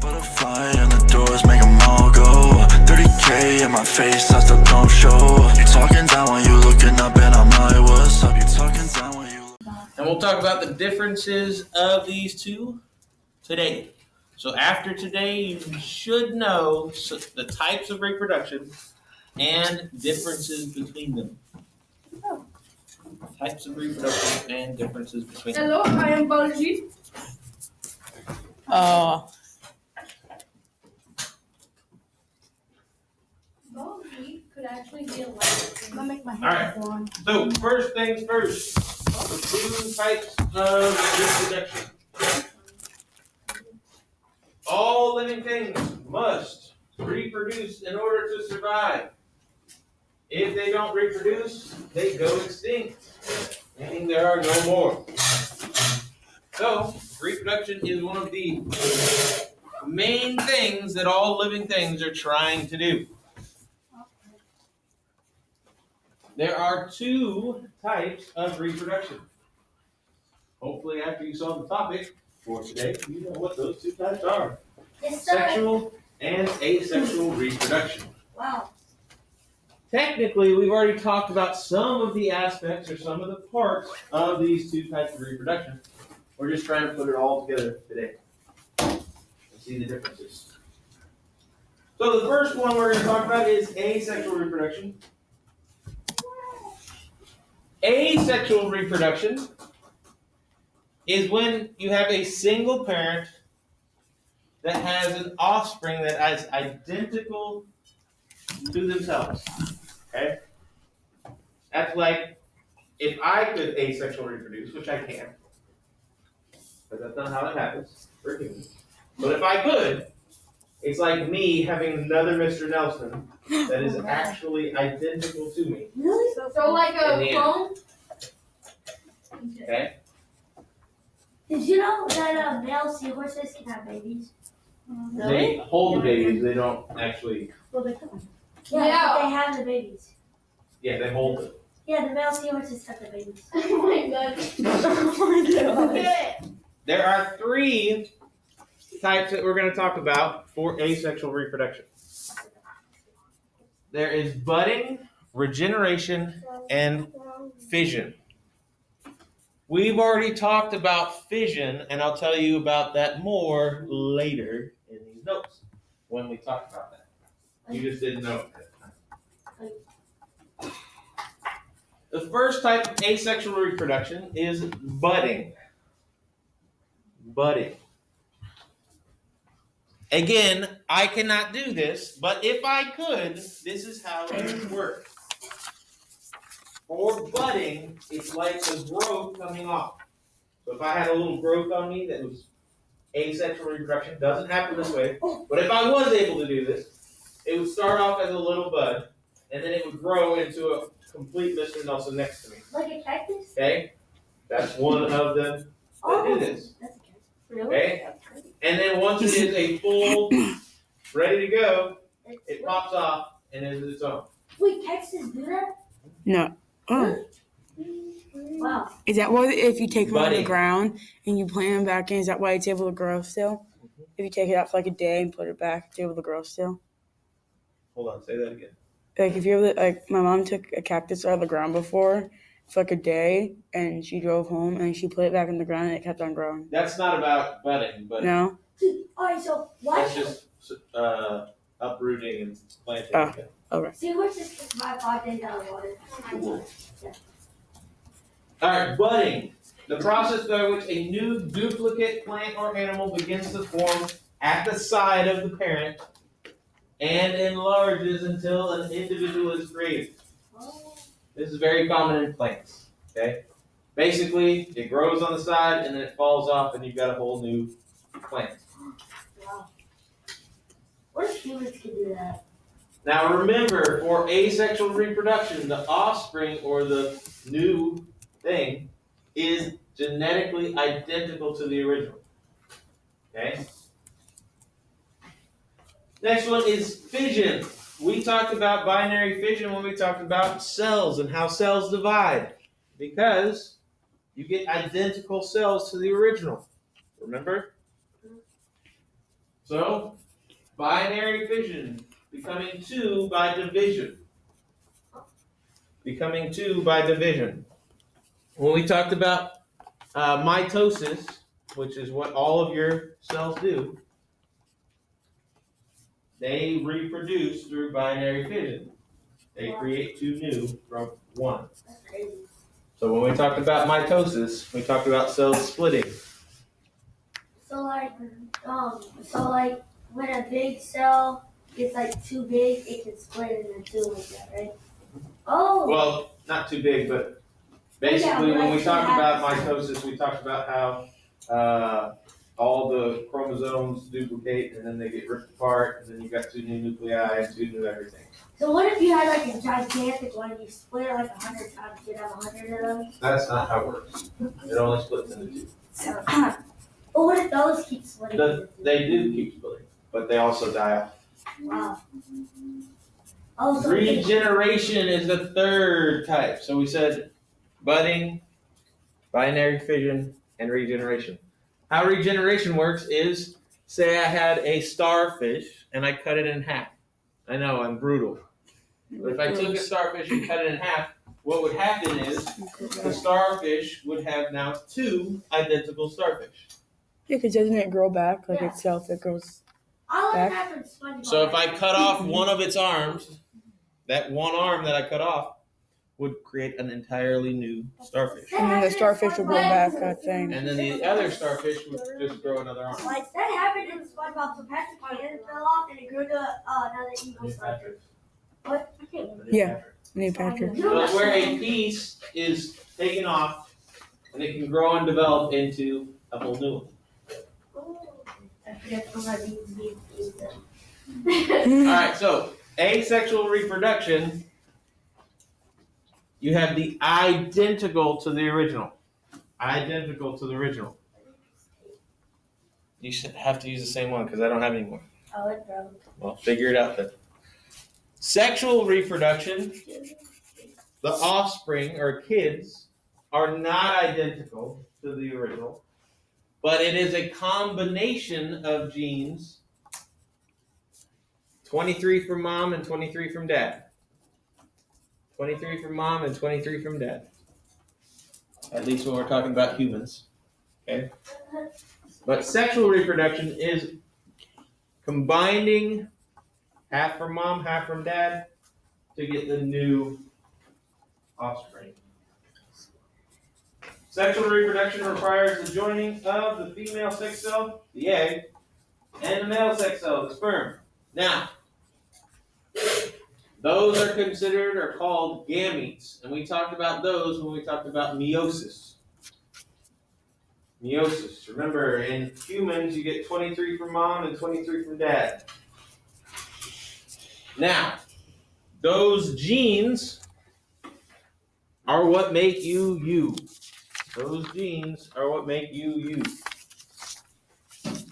Butterfly and the doors make them all go. 30K in my face, I still don't show. You talking down when you looking up and I'm like, what's up? You talking down when you... And we'll talk about the differences of these two today. So after today, you should know the types of reproduction and differences between them. Types of reproduction and differences between them. Hello, I am Baljeet. Baljeet could actually be a light. I'm gonna make my hair All right. So first things first. The two types of reproduction. All living things must reproduce in order to survive. If they don't reproduce, they go extinct, meaning there are no more. So, reproduction is one of the main things that all living things are trying to do. There are two types of reproduction. Hopefully, after you saw the topic for today, you know what those two types are. Yes, sir. Sexual and asexual reproduction. Wow. Technically, we've already talked about some of the aspects or some of the parts of these two types of reproduction. We're just trying to put it all together today and see the differences. So the first one we're going to talk about is asexual reproduction. Asexual reproduction is when you have a single parent that has an offspring that is identical to themselves. Okay? That's like if I could asexual reproduce, which I can't, but that's not how it happens for humans. But if I could, it's like me having another Mr. Nelson that is actually identical to me. Really? So like a clone? Okay? Did you know that male seahorses can have babies? They hold the babies, they don't actually. Well, they can. Yeah. Yeah, but they have the babies. Yeah, they hold them. Yeah, the male seahorses have the babies. Oh my god. Okay. There are three types that we're going to talk about for asexual reproduction. There is budding, regeneration, and fission. We've already talked about fission, and I'll tell you about that more later in these notes when we talk about that. You just didn't know it at the time. The first type of asexual reproduction is budding. Budding. Again, I cannot do this, but if I could, this is how it would work. For budding, it's like a growth coming off. So if I had a little growth on me that was asexual reproduction, doesn't happen this way, but if I was able to do this, it would start off as a little bud, and then it would grow into a complete Mr. Nelson next to me. Like a cactus? Okay? That's one of them that do this. That's a cactus. Really? Okay? And then once it is a full, ready to go, it pops off and is its own. Wait, cactuses do that? No. Oh. Wow. Is that why if you take them out of the Budding. ground and you plant them back in, is that why it's able to grow still? If you take it out for like a day and put it back, it's able to grow still? Hold on, say that again. Like if you're like my mom took a cactus out of the ground before for like a day and she drove home and she put it back in the ground and it kept on growing. That's not about budding, but No? Alright, so why that's just uprooting and planting. Oh. Okay. seahorses can survive 5 days out of water? All right, budding. The process by which a new duplicate plant or animal begins to form at the side of the parent and enlarges until an individual is created. This is very common in plants. Okay? Basically, it grows on the side and then it falls off and you've got a whole new plant. Wow. What if humans can do that? Now remember, for asexual reproduction, the offspring or the new thing is genetically identical to the original. Okay? Next one is fission. We talked about binary fission when we talked about cells and how cells divide. Because you get identical cells to the original. Remember? So, binary fission, becoming two by division. Becoming two by division. When we talked about mitosis, which is what all of your cells do, they reproduce through binary fission. They create two new from one. That's crazy. So when we talked about mitosis, we talked about cells splitting. So like when a big cell gets like too big, it can split into two like that, right? Oh. Well, not too big, but basically when we talked about mitosis, we talked about how all the chromosomes duplicate and then they get ripped apart, and then you got two new nuclei and two new everything. So what if you had like a gigantic one, you split it like 100 times, you'd have 100 of them? That's not how it works. It only splits into two. But what if those keep splitting? They do keep splitting, but they also die off. Wow. Oh, so Regeneration is the third type. So we said budding, binary fission, and regeneration. How regeneration works is, say I had a starfish and I cut it in half. I know, I'm brutal. But if I took a starfish and cut it in half, what would happen is the starfish would have now two identical starfish. Yeah, because doesn't it grow back like Yeah. itself? It grows. I like back. that from SpongeBob. So if I cut off one of its arms, that one arm that I cut off would create an entirely new starfish. And then the starfish will grow back, I think. And then the other starfish would just grow another arm. Like that happened in SpongeBob. So Patrick's hand fell off and it grew to another evil starfish. What? I can't remember. Yeah. Neil Patrick. So it's where a piece is taken off and it can grow and develop into a whole new one. I forget what that means. Alright, so asexual reproduction, you have the identical to the original. Identical to the original. You should have to use the same one because I don't have any more. Oh, it broke. Well, figure it out then. Sexual reproduction, the offspring or kids are not identical to the original, but it is a combination of genes, 23 from mom and 23 from dad. 23 from mom and 23 from dad. At least when we're talking about humans. Okay? But sexual reproduction is combining half from mom, half from dad to get the new offspring. Sexual reproduction requires the joining of the female sex cell, the egg, and the male sex cell, the sperm. Now, those are considered or called gametes, and we talked about those when we talked about meiosis. Meiosis. Remember, in humans, you get 23 from mom and 23 from dad. Now, those genes are what make you you. Those genes are what make you you.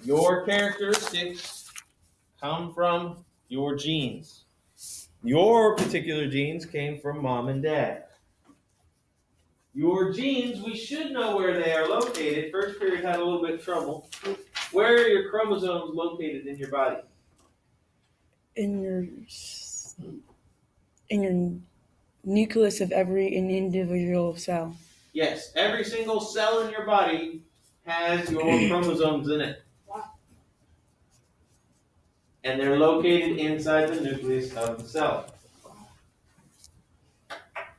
Your characteristics come from your genes. Your particular genes came from mom and dad. Your genes, we should know where they are located. First period had a little bit of trouble. Where are your chromosomes located in your body? In your nucleus of every individual cell. Yes, every single cell in your body has your chromosomes in it. And they're located inside the nucleus of the cell.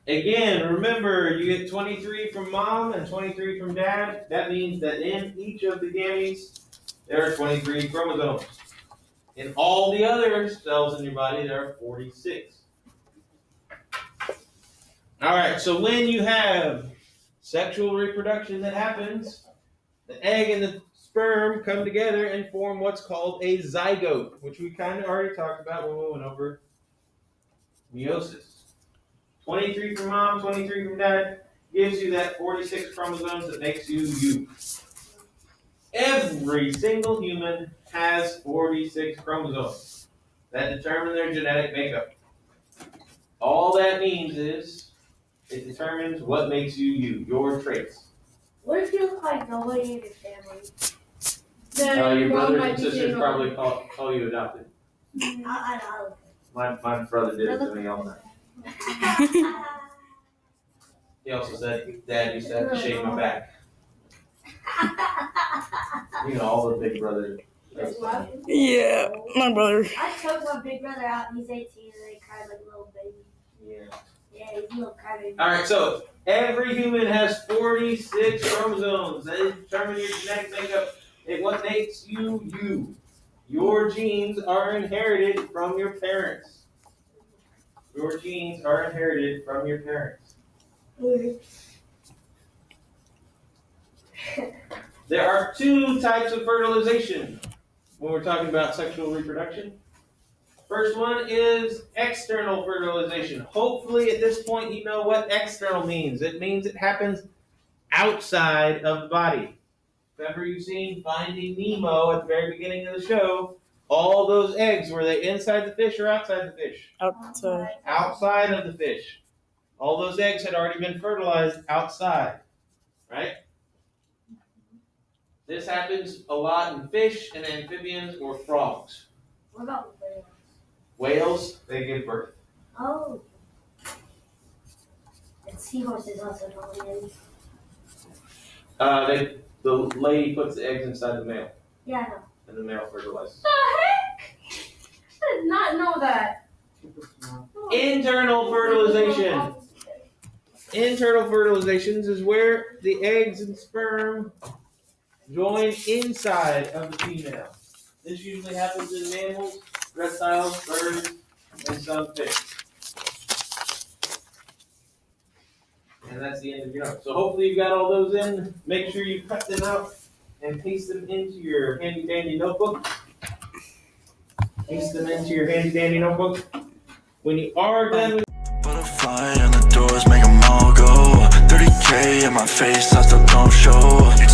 Again, remember, you get 23 from mom and 23 from dad. That means that in each of the gametes, there are 23 chromosomes. In all the other cells in your body, there are 46. All right, so when you have sexual reproduction that happens, the egg and the sperm come together and form what's called a zygote, which we kind of already talked about when we went over meiosis. 23 from mom, 23 from dad gives you that 46 chromosomes that makes you you. Every single human has 46 chromosomes that determine their genetic makeup. All that means is it determines what makes you you, your traits. What if you look like nobody in your family? Then Your mom brothers might and be sisters getting probably call you adopted. I know. My brother did it to me all the time. He also said, Dad used to have to shave my back. You know, all the big brothers. Yeah, my brother. I took my big brother out. He's 18 and he cried like a little baby. Yeah. Yeah, he's a little crybaby. All right, so every human has 46 chromosomes. They determine your genetic makeup and what makes you you. Your genes are inherited from your parents. Your genes are inherited from your parents. There are two types of fertilization when we're talking about sexual reproduction. First one is external fertilization. Hopefully at this point you know what external means. It means it happens outside of the body. If ever you've seen Finding Nemo at the very beginning of the show, all those eggs, were they inside the fish or outside the fish? Outside. Outside of the fish. All those eggs had already been fertilized outside, right? This happens a lot in fish and amphibians or frogs. What about whales? Whales, they give birth. Oh. And seahorses also don't eggs. The lady puts the eggs inside the male, Yeah, I know. and the male fertilizes. The heck? I did not know that. Internal fertilization. Internal fertilizations is where the eggs and sperm join inside of the female. This usually happens in mammals, reptiles, birds, and some fish. And that's the end of your note. So hopefully you've got all those in. Make sure you cut them out and paste them into your handy dandy notebook. Paste them into your handy dandy notebook. When you are done with Butterfly and the doors make them all go. 30K in my face, I still don't show. You